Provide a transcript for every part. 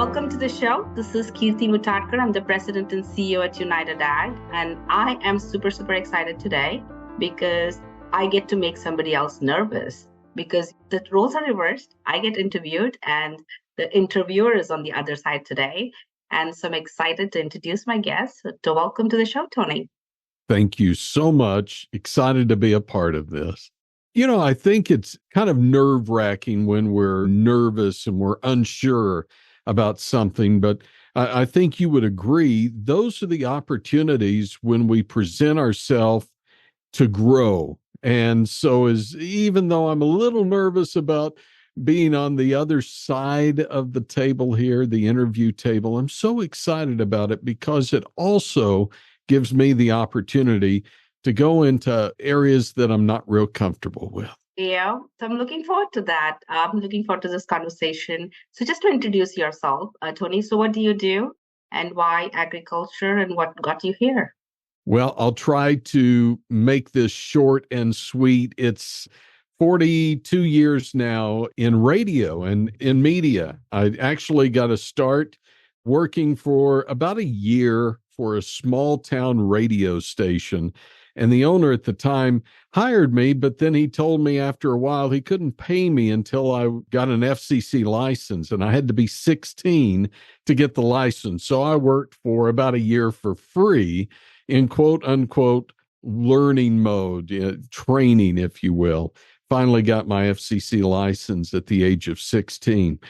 welcome to the show. This is Kirti Mutadkar. I'm the president and CEO at United Ag, and I am super, super excited today because I get to make somebody else nervous because the roles are reversed. I get interviewed, and the interviewer is on the other side today. And so I'm excited to introduce my guest. So welcome to the show, Tony. Thank you so much. Excited to be a part of this. I think it's kind of nerve-wracking when we're nervous and we're unsure about something, but I think you would agree, those are the opportunities when we present ourselves to grow. And so even though I'm a little nervous about being on the other side of the table here, the interview table, I'm so excited about it because it also gives me the opportunity to go into areas that I'm not real comfortable with. Yeah, so I'm looking forward to that. I'm looking forward to this conversation. So just to introduce yourself, Tony, so what do you do and why agriculture and what got you here? Well, I'll try to make this short and sweet. It's 42 years now in radio and in media. I actually got to start working for about a year for a small town radio station. And the owner at the time hired me, but then he told me after a while he couldn't pay me until I got an FCC license, and I had to be 16 to get the license. So I worked for about a year for free in quote unquote learning mode, training, if you will. Finally got my FCC license at the age of 16.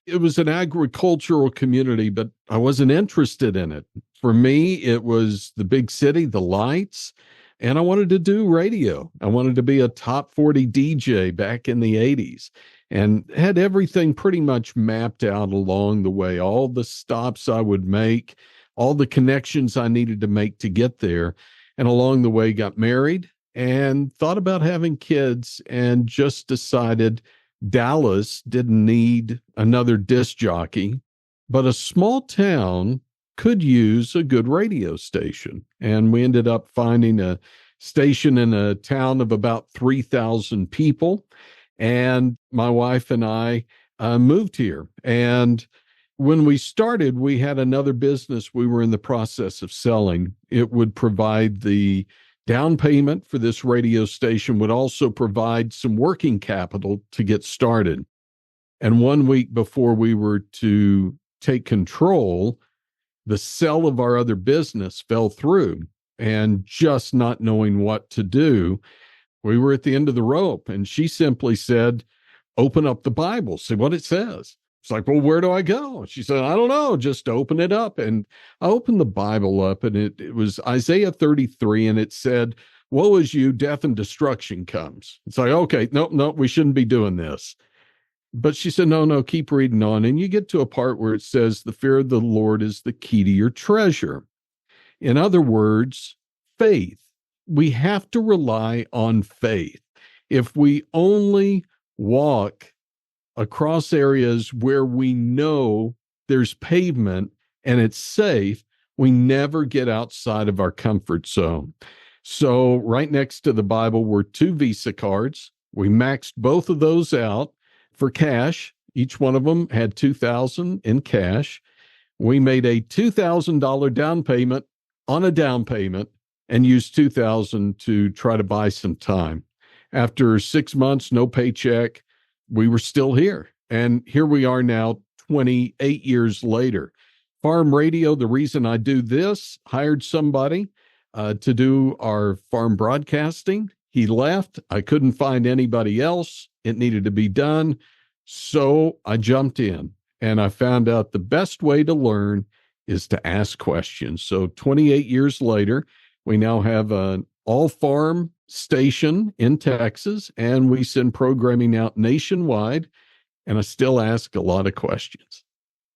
It was an agricultural community, but I wasn't interested in it. For me, it was the big city, the lights, and I wanted to do radio. I wanted to be a top 40 DJ back in the 80s and had everything pretty much mapped out along the way, all the stops I would make, all the connections I needed to make to get there. And along the way, got married and thought about having kids and just decided Dallas didn't need another disc jockey, but a small town could use a good radio station. And we ended up finding a station in a town of about 3,000 people. And my wife and I moved here. And when we started, we had another business we were in the process of selling. It would provide the down payment for this radio station, would also provide some working capital to get started. And 1 week before we were to take control, the sale of our other business fell through, and just not knowing what to do, we were at the end of the rope. And she simply said, open up the Bible, see what it says. It's like, well, where do I go? She said, I don't know, just open it up. And I opened the Bible up, and it was Isaiah 33, and it said, woe is you, death and destruction comes. It's like, okay, no, we shouldn't be doing this. But she said, no, keep reading on. And you get to a part where it says, the fear of the Lord is the key to your treasure. In other words, faith. We have to rely on faith. If we only walk across areas where we know there's pavement and it's safe, we never get outside of our comfort zone. So right next to the Bible were 2 Visa cards. We maxed both of those out for cash. Each one of them had $2,000 in cash. We made a $2,000 down payment on a down payment and used $2,000 to try to buy some time. After 6 months, no paycheck, we were still here. And here we are now, 28 years later. Farm radio, the reason I do this, hired somebody to do our farm broadcasting. He left. I couldn't find anybody else. It needed to be done. So I jumped in, and I found out the best way to learn is to ask questions. So 28 years later, we now have an all-farm station in Texas, and we send programming out nationwide, and I still ask a lot of questions.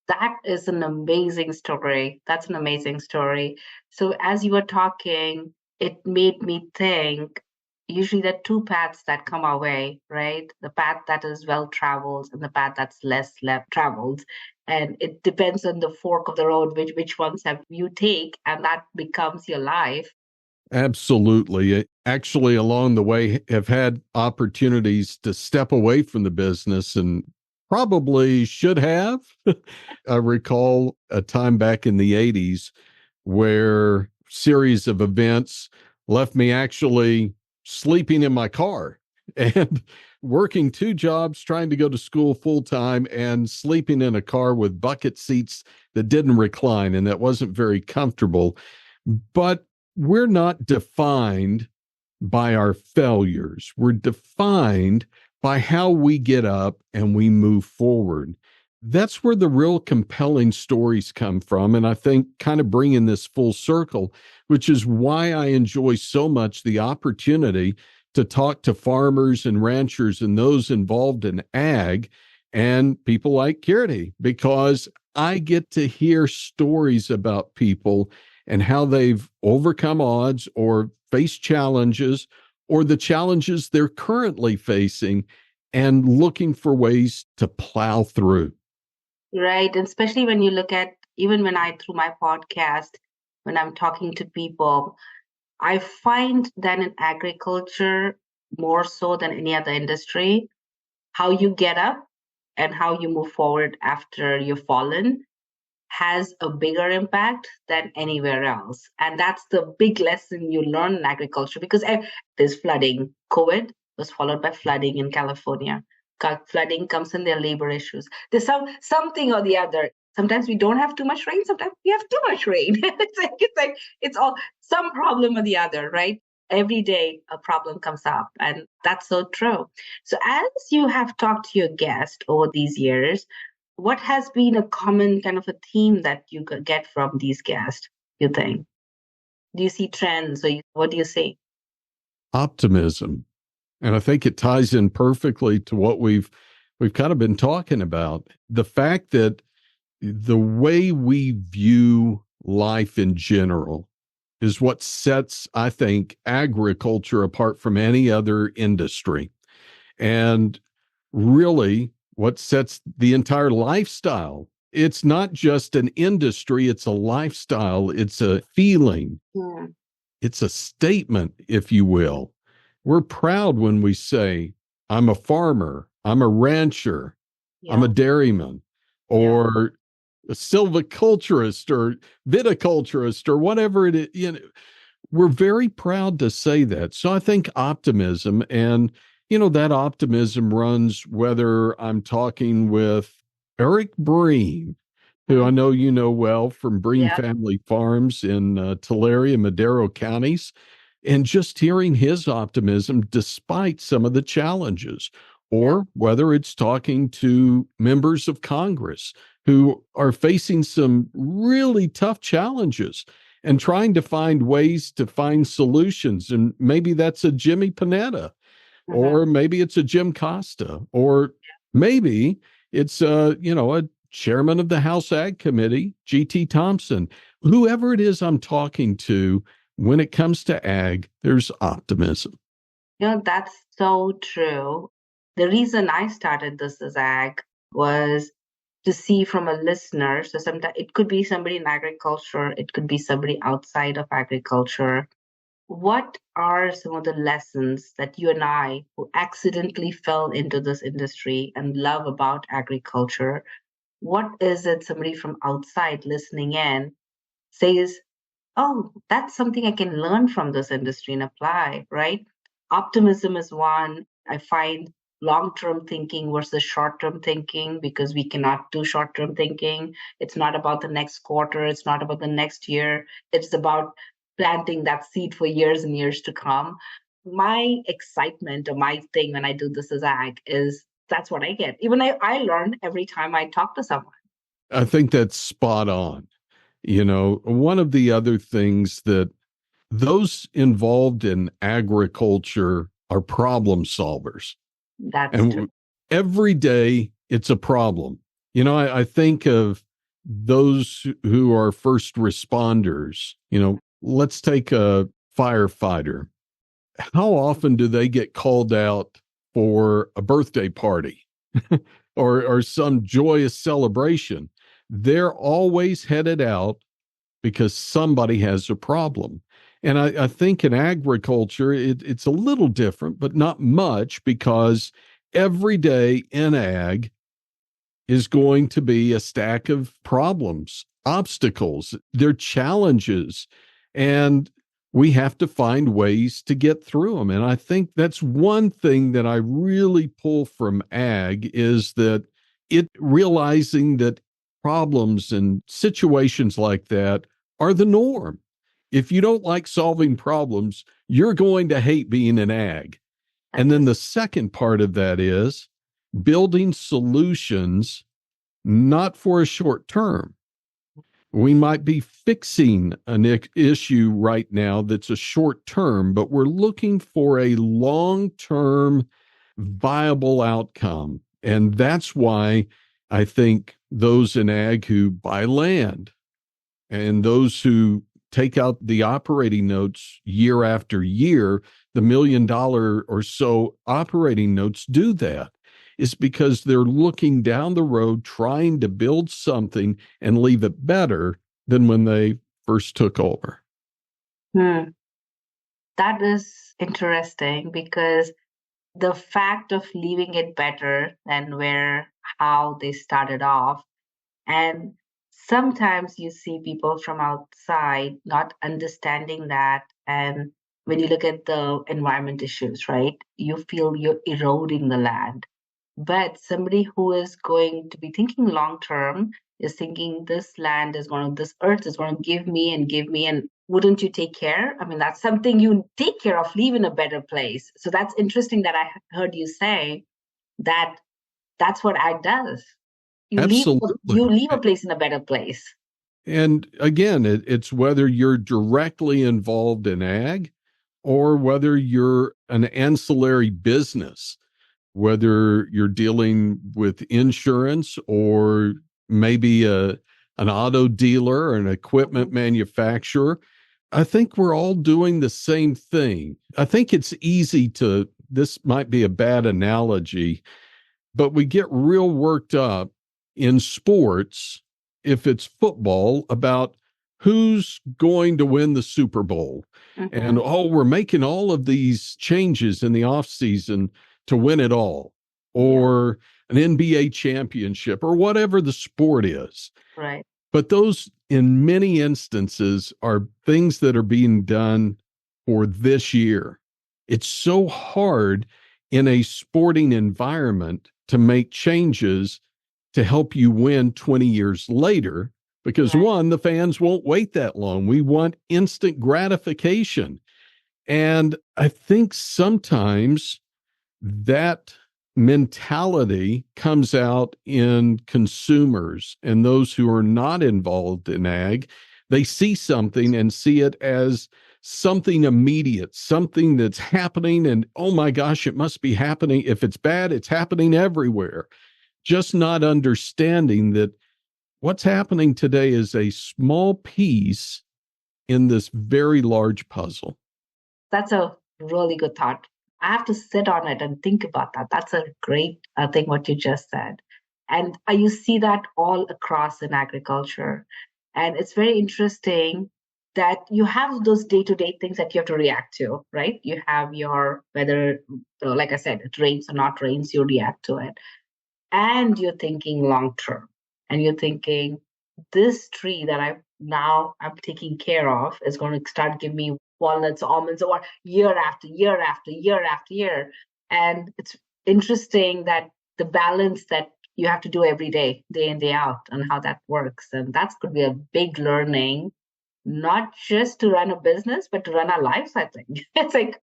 That is an amazing story. That's an amazing story. So as you were talking, it made me think, usually there are 2 paths that come our way, right? The path that is well-traveled and the path that's less traveled. And it depends on the fork of the road, which ones have you take, and that becomes your life. Absolutely. Actually, along the way, have had opportunities to step away from the business and probably should have. I recall a time back in the 80s where series of events left me actually sleeping in my car and working two jobs, trying to go to school full time and sleeping in a car with bucket seats that didn't recline and that wasn't very comfortable. But we're not defined by our failures. We're defined by how we get up and we move forward. That's where the real compelling stories come from. And I think kind of bringing this full circle, which is why I enjoy so much the opportunity to talk to farmers and ranchers and those involved in ag and people like Kirti, because I get to hear stories about people and how they've overcome odds or faced challenges or the challenges they're currently facing and looking for ways to plow through. Right. And especially when you look at, even when I, through my podcast, when I'm talking to people, I find that in agriculture, more so than any other industry, how you get up and how you move forward after you've fallen has a bigger impact than anywhere else. And that's the big lesson you learn in agriculture because there's flooding. COVID was followed by flooding in California. Flooding comes in their labor issues. There's something or the other. Sometimes we don't have too much rain. Sometimes we have too much rain. It's all some problem or the other, right? Every day a problem comes up, and that's so true. So as you have talked to your guest over these years, what has been a common kind of a theme that you get from these guests, you think? Do you see trends or what do you see? Optimism. And I think it ties in perfectly to what we've kind of been talking about. The fact that the way we view life in general is what sets, I think, agriculture apart from any other industry. And really what sets the entire lifestyle. It's not just an industry, it's a lifestyle, it's a feeling, Yeah. it's a statement, if you will. We're proud when we say, I'm a farmer, I'm a rancher, I'm a Yeah. dairyman, Yeah. or a silviculturist or viticulturist or whatever it is. We're very proud to say that. So I think optimism and, that optimism runs whether I'm talking with Eric Breen, who I Mhm. know you know well from Breen Yeah. Family Farms in Tulare and Madero counties, and just hearing his optimism despite some of the challenges, Yeah. or whether it's talking to members of Congress who are facing some really tough challenges and trying to find ways to find solutions. And maybe that's a Jimmy Panetta, Mhm. or maybe it's a Jim Costa, or maybe it's a chairman of the House Ag Committee, G.T. Thompson. Whoever it is I'm talking to, when it comes to ag, there's optimism. That's so true. The reason I started this as ag was to see from a listener. So sometimes it could be somebody in agriculture, it could be somebody outside of agriculture. What are some of the lessons that you and I, who accidentally fell into this industry and love about agriculture, what is it somebody from outside listening in says, oh, that's something I can learn from this industry and apply, right? Optimism is one. I find long term thinking versus short term thinking because we cannot do short term thinking. It's not about the next quarter, it's not about the next year, it's about planting that seed for years and years to come. My excitement or my thing when I do this as ag is that's what I get. Even I learn every time I talk to someone. I think that's spot on. One of the other things that those involved in agriculture are problem solvers. That's true. And every day it's a problem. I think of those who are first responders. Let's take a firefighter. How often do they get called out for a birthday party or some joyous celebration? They're always headed out because somebody has a problem. And I think in agriculture, it's a little different, but not much, because every day in ag, is going to be a stack of problems, obstacles, they're challenges. And we have to find ways to get through them. And I think that's one thing that I really pull from ag is that it realizing that problems and situations like that are the norm. If you don't like solving problems, you're going to hate being an ag. That And then is the second part of that is building solutions, not for a short term. We might be fixing an issue right now that's a short term, but we're looking for a long term viable outcome. And that's why I think those in ag who buy land and those who take out the operating notes year after year, the $1 million or so operating notes do that is because they're looking down the road, trying to build something and leave it better than when they first took over. Hmm. That is interesting because the fact of leaving it better than where how they started off. And sometimes you see people from outside not understanding that. And when you look at the environment issues, right, you feel you're eroding the land. But somebody who is going to be thinking long term is thinking this land is going to, this earth is going to give me, and wouldn't you take care? I mean, that's something you take care of, leave in a better place. So that's interesting that I heard you say that that's what ag does. You Absolutely. leave a place in a better place. And again, it's whether you're directly involved in ag or whether you're an ancillary business, whether you're dealing with insurance or maybe an auto dealer or an equipment Mhm. manufacturer. I think we're all doing the same thing. I think it's easy to, this might be a bad analogy, but we get real worked up in sports, if it's football, about who's going to win the Super Bowl. And Mhm. oh, we're making all of these changes in the offseason to win it all, Yeah, or an NBA championship, or whatever the sport is. right. But those, in many instances, are things that are being done for this year. It's so hard in a sporting environment to make changes to help you win 20 years later because Right. one, the fans won't wait that long. We want instant gratification. And I think sometimes that mentality comes out in consumers and those who are not involved in ag. They see something and see it as something immediate, something that's happening. And oh my gosh, it must be happening. If it's bad, it's happening everywhere. Just not understanding that what's happening today is a small piece in this very large puzzle. That's a really good thought. I have to sit on it and think about that. That's a great thing, what you just said. And you see that all across in agriculture. And it's very interesting that you have those day-to-day things that you have to react to, right? You have your, whether, like I said, it rains or not rains, you react to it. And you're thinking long term. And you're thinking, this tree that I'm taking care of is going to start giving me walnuts, almonds, or year after year after year after year. And it's interesting that the balance that you have to do every day, day in, day out, and how that works. And that's could be a big learning, not just to run a business, but to run our lives, I think. It's like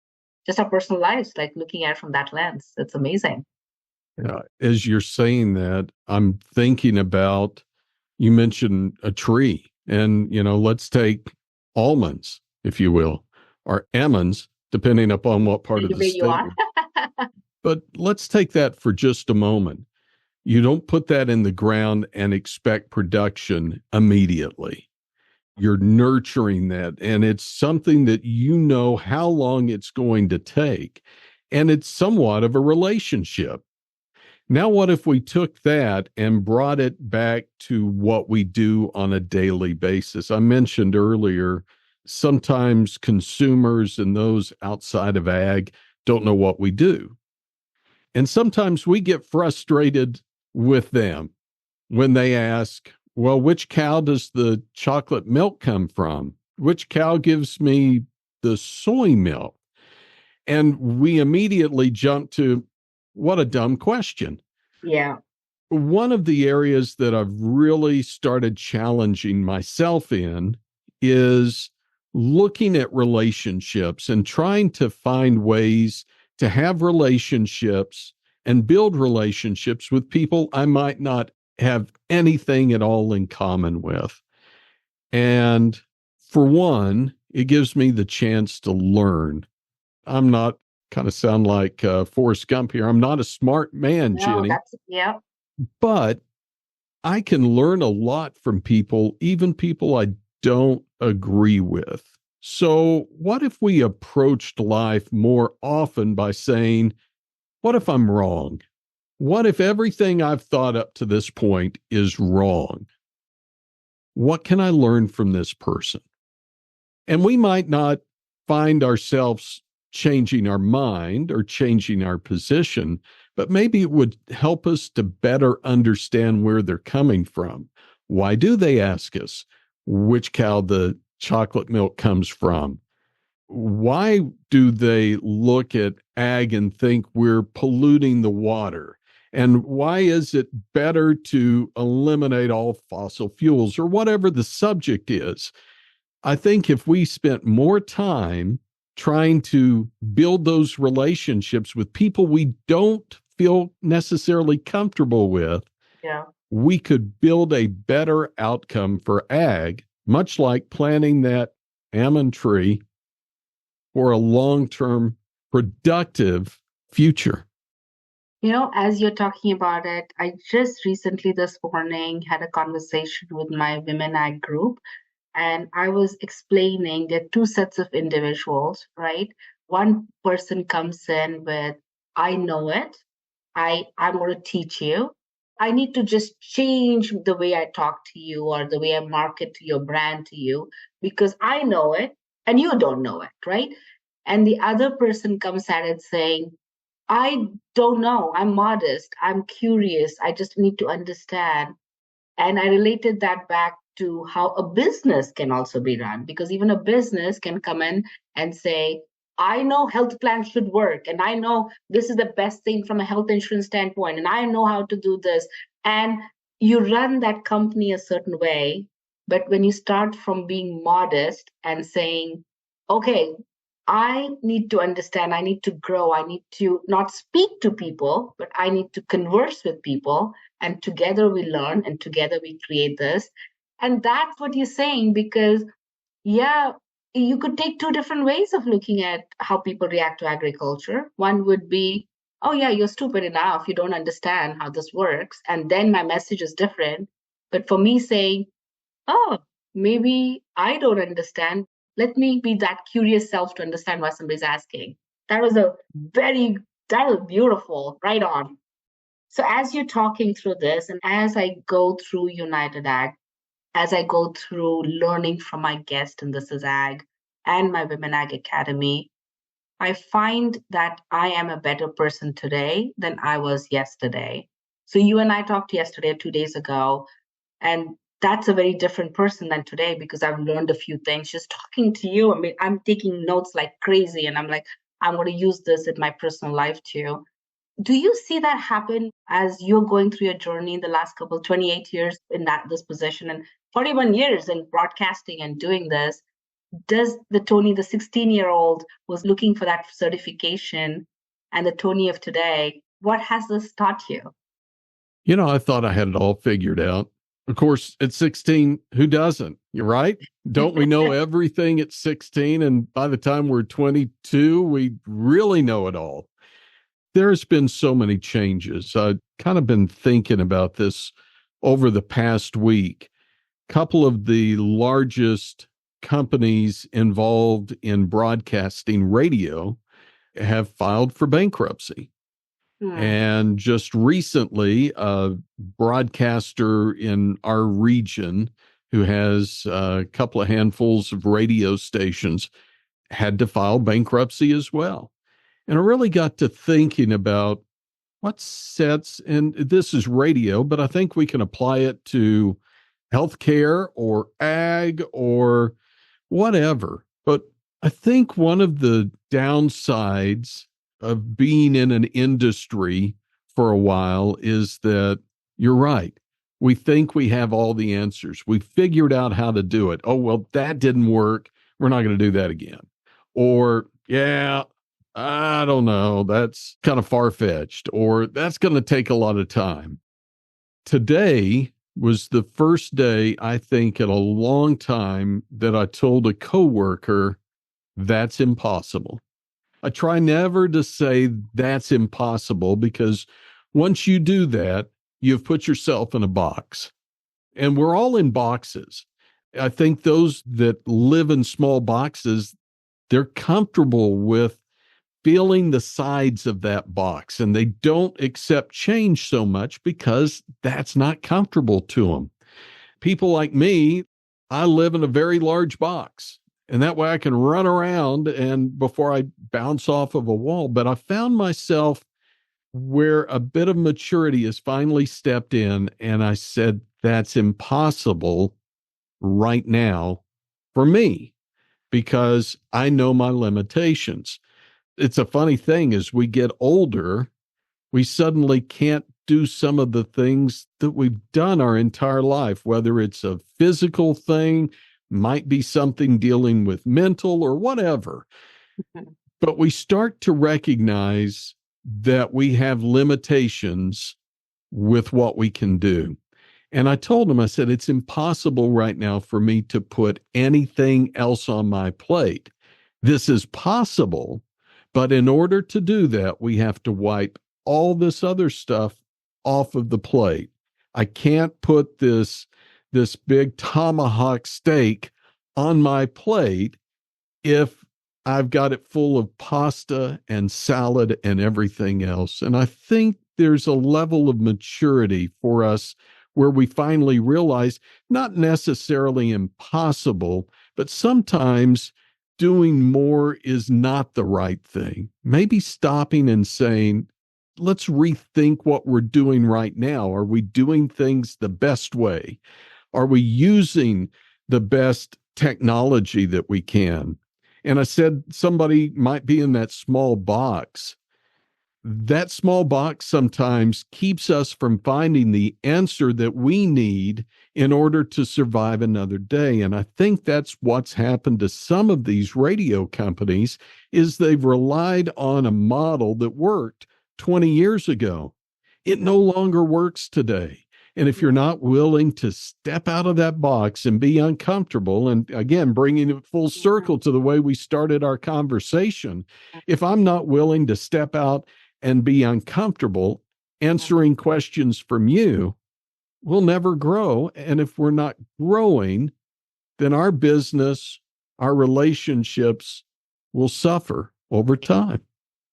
just our personal lives, like looking at it from that lens. It's amazing. As you're saying that, I'm thinking about, you mentioned a tree, and let's take almonds, if you will, or almonds, depending upon what part of the Where you state are. you're. But let's take that for just a moment. You don't put that in the ground and expect production immediately. You're nurturing that, and it's something that you know how long it's going to take, and it's somewhat of a relationship. Now, what if we took that and brought it back to what we do on a daily basis? I mentioned earlier, sometimes consumers and those outside of ag don't know what we do. And sometimes we get frustrated with them. when they ask, well, which cow does the chocolate milk come from? Which cow gives me the soy milk? And we immediately jump to, what a dumb question. Yeah. One of the areas that I've really started challenging myself in is looking at relationships and trying to find ways to have relationships and build relationships with people I might not have anything at all in common with. And for one, it gives me the chance to learn. I'm not, kind of sound like Forrest Gump here. I'm not a smart man, No, Jenny, that's, yeah. but I can learn a lot from people, even people I don't agree with. So, what if we approached life more often by saying, what if I'm wrong? What if everything I've thought up to this point is wrong? What can I learn from this person? And we might not find ourselves changing our mind or changing our position, but maybe it would help us to better understand where they're coming from. Why do they ask us which cow the chocolate milk comes from? Why do they look at ag and think we're polluting the water? And why is it better to eliminate all fossil fuels or whatever the subject is? I think if we spent more time trying to build those relationships with people we don't feel necessarily comfortable with, Yeah. we could build a better outcome for ag, much like planting that almond tree for a long-term productive future. As you're talking about it, I just recently this morning had a conversation with my women ag group, and I was explaining there are two sets of individuals, right? One person comes in with, I know it, I'm going to teach you. I need to just change the way I talk to you or the way I market to your brand to you because I know it and you don't know it, right? And the other person comes at it saying, I don't know. I'm modest. I'm curious. I just need to understand. And I related that back to how a business can also be run because even a business can come in and say, I know health plans should work and I know this is the best thing from a health insurance standpoint and I know how to do this. And you run that company a certain way. But when you start from being modest and saying, okay, I need to understand, I need to grow, I need to not speak to people, but I need to converse with people and together we learn and together we create this. And that's what you're saying because yeah, you could take two different ways of looking at how people react to agriculture. One would be, oh yeah, you're stupid enough, you don't understand how this works, and then my message is different. But for me saying, oh, maybe I don't understand, let me be that curious self to understand why somebody's asking. That was a very that was beautiful, right on. So as you're talking through this, and as I go through United Ag, as I go through learning from my guest in This Is Ag and my Women Ag Academy, I find that I am a better person today than I was yesterday. So you and I talked yesterday, 2 days ago, and that's a very different person than today because I've learned a few things just talking to you. I mean, I'm taking notes like crazy, and I'm like, I'm going to use this in my personal life too. Do you see that happen as you're going through your journey in the last couple 28 years in this position and 41 years in broadcasting and doing this? Does the Tony, the 16-year-old, was looking for that certification, and the Tony of today, what has this taught you? I thought I had it all figured out. Of course, at 16, who doesn't? You're right. Don't we know everything at 16? And by the time we're 22, we really know it all. There's been so many changes. I've kind of been thinking about this over the past week. A couple of the largest companies involved in broadcasting radio have filed for bankruptcy. Hmm. And just recently, a broadcaster in our region who has a couple of handfuls of radio stations had to file bankruptcy as well. And I really got to thinking about what sets, and this is radio, but I think we can apply it to healthcare or ag or whatever. But I think one of the downsides of being in an industry for a while is that you're right. We think we have all the answers. We figured out how to do it. Oh, well, that didn't work. We're not going to do that again. Or, yeah, I don't know. That's kind of far fetched, or that's going to take a lot of time. Today was the first day, I think, in a long time that I told a coworker that's impossible. I try never to say that's impossible because once you do that, you've put yourself in a box. And we're all in boxes. I think those that live in small boxes, they're comfortable with feeling the sides of that box and they don't accept change so much because that's not comfortable to them. People like me, I live in a very large box and that way I can run around and before I bounce off of a wall. But I found myself where a bit of maturity has finally stepped in and I said, that's impossible right now for me because I know my limitations. It's a funny thing as we get older, we suddenly can't do some of the things that we've done our entire life, whether it's a physical thing, might be something dealing with mental or whatever. But we start to recognize that we have limitations with what we can do. And I told him, I said, it's impossible right now for me to put anything else on my plate. This is possible, but in order to do that, we have to wipe all this other stuff off of the plate. I can't put this big tomahawk steak on my plate if I've got it full of pasta and salad and everything else. And I think there's a level of maturity for us where we finally realize not necessarily impossible, but sometimes doing more is not the right thing. Maybe stopping and saying, let's rethink what we're doing right now. Are we doing things the best way? Are we using the best technology that we can? And I said, somebody might be in that small box. That small box sometimes keeps us from finding the answer that we need in order to survive another day. And I think that's what's happened to some of these radio companies is they've relied on a model that worked 20 years ago. It no longer works today. And if you're not willing to step out of that box and be uncomfortable, and again, bringing it full circle to the way we started our conversation, if I'm not willing to step out and be uncomfortable answering questions from you, we'll never grow. And if we're not growing, then our business, our relationships will suffer over time.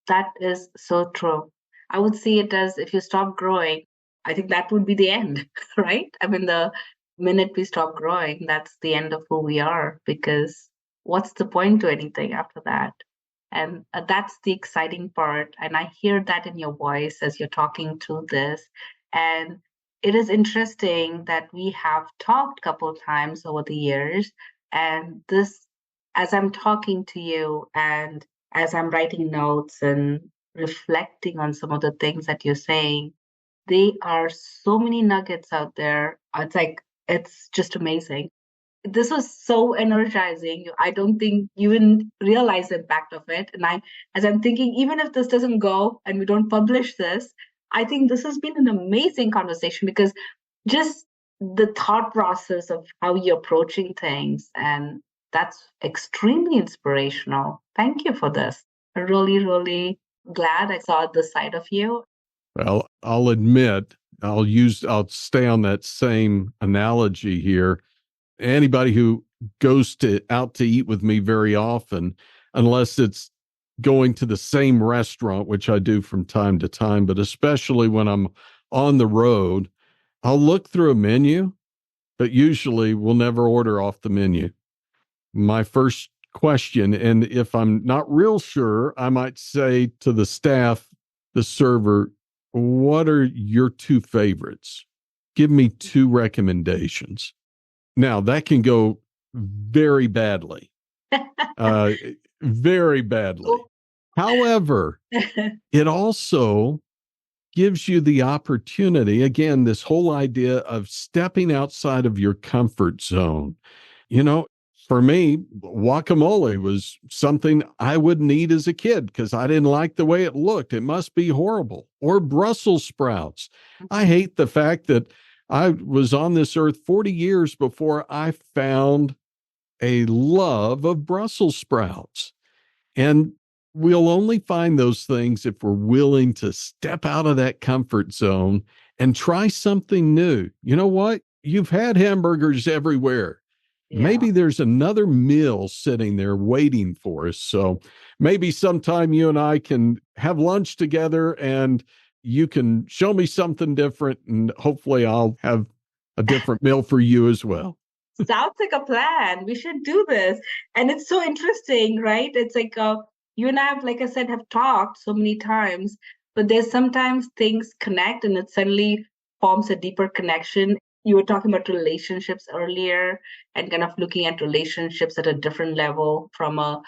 That is so true. I would see it as if you stop growing, I think that would be the end, right? I mean, the minute we stop growing, that's the end of who we are, because what's the point to anything after that? And that's the exciting part. And I hear that in your voice as you're talking through this. And it is interesting that we have talked a couple of times over the years. And this, as I'm talking to you and as I'm writing notes and reflecting on some of the things that you're saying, there are so many nuggets out there. It's like, it's just amazing. This was so energizing. I don't think you even realize the impact of it. And as I'm thinking, even if this doesn't go and we don't publish this, I think this has been an amazing conversation because just the thought process of how you're approaching things, and that's extremely inspirational. Thank you for this. I'm really, really glad I saw this side of you. Well, I'll admit, I'll stay on that same analogy here. Anybody who goes out to eat with me very often, unless it's going to the same restaurant, which I do from time to time, but especially when I'm on the road, I'll look through a menu, but usually we'll never order off the menu. My first question, and if I'm not real sure, I might say to the staff, the server, what are your two favorites? Give me two recommendations. Now, that can go very badly, uh, very badly. However, it also gives you the opportunity, again, this whole idea of stepping outside of your comfort zone. You know, for me, guacamole was something I wouldn't eat as a kid because I didn't like the way it looked. It must be horrible. Or Brussels sprouts. I hate the fact that I was on this earth 40 years before I found a love of Brussels sprouts. And we'll only find those things if we're willing to step out of that comfort zone and try something new. You know what? You've had hamburgers everywhere. Yeah. Maybe there's another meal sitting there waiting for us. So maybe sometime you and I can have lunch together and you can show me something different, and hopefully I'll have a different meal for you as well. Sounds like a plan. We should do this. And it's so interesting, right? It's like you and I have, like I said, have talked so many times, but there's sometimes things connect and it suddenly forms a deeper connection. You were talking about relationships earlier and kind of looking at relationships at a different level from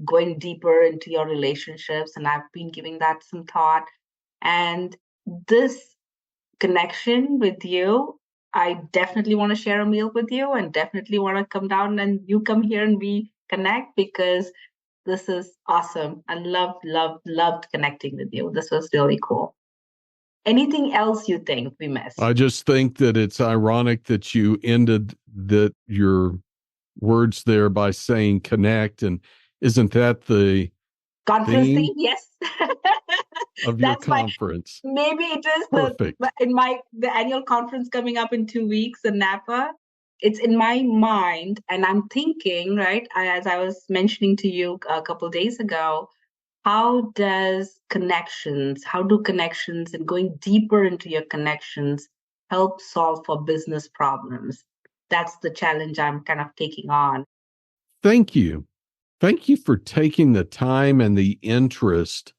going deeper into your relationships. And I've been giving that some thought. And this connection with you, I definitely want to share a meal with you and definitely want to come down and you come here and we connect because this is awesome. I loved connecting with you. This was really cool. Anything else you think we missed? I just think that it's ironic that you ended your words there by saying connect. And isn't that the Conference theme thing? Yes. of your That's my, conference? maybe it is Perfect. the annual conference coming up in 2 weeks in Napa. It's in my mind, and I'm thinking, right, as I was mentioning to you a couple of days ago, how do connections and going deeper into your connections help solve for business problems? That's the challenge I'm kind of taking on. Thank you. Thank you for taking the time and the interest.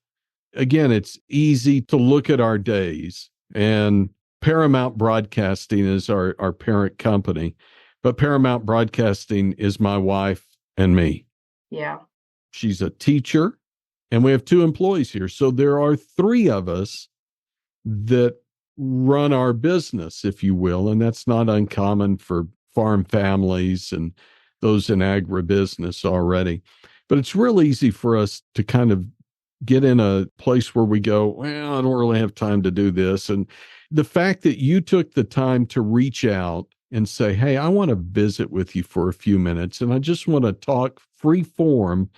Again, it's easy to look at our days, and Paramount Broadcasting is our parent company, but Paramount Broadcasting is my wife and me. Yeah. She's a teacher, and we have two employees here. So there are three of us that run our business, if you will. And that's not uncommon for farm families and those in agribusiness already. But it's real easy for us to kind of get in a place where we go, well, I don't really have time to do this. And the fact that you took the time to reach out and say, hey, I want to visit with you for a few minutes and I just want to talk free form,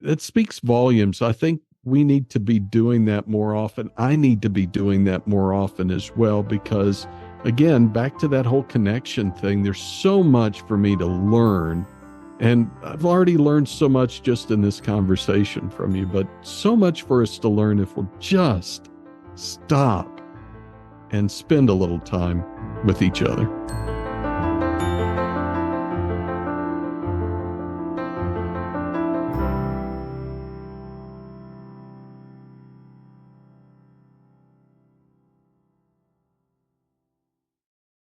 that speaks volumes. I think we need to be doing that more often. I need to be doing that more often as well, because again, back to that whole connection thing, there's so much for me to learn. And I've already learned so much just in this conversation from you, but so much for us to learn if we'll just stop and spend a little time with each other.